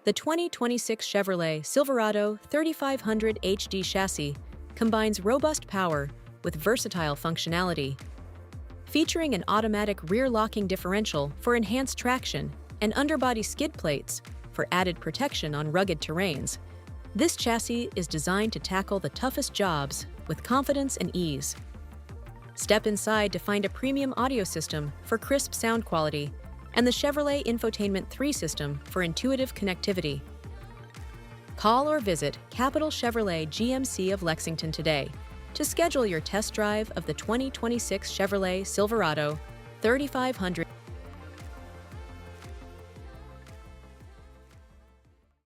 The 2026 Chevrolet Silverado 3500 HD chassis combines robust power with versatile functionality. Featuring an automatic rear-locking differential for enhanced traction and underbody skid plates for added protection on rugged terrains, this chassis is designed to tackle the toughest jobs with confidence and ease. Step inside to find a premium audio system for crisp sound quality and the Chevrolet Infotainment 3 system for intuitive connectivity. Call or visit Capital Chevrolet GMC of Lexington today to schedule your test drive of the 2026 Chevrolet Silverado 3500.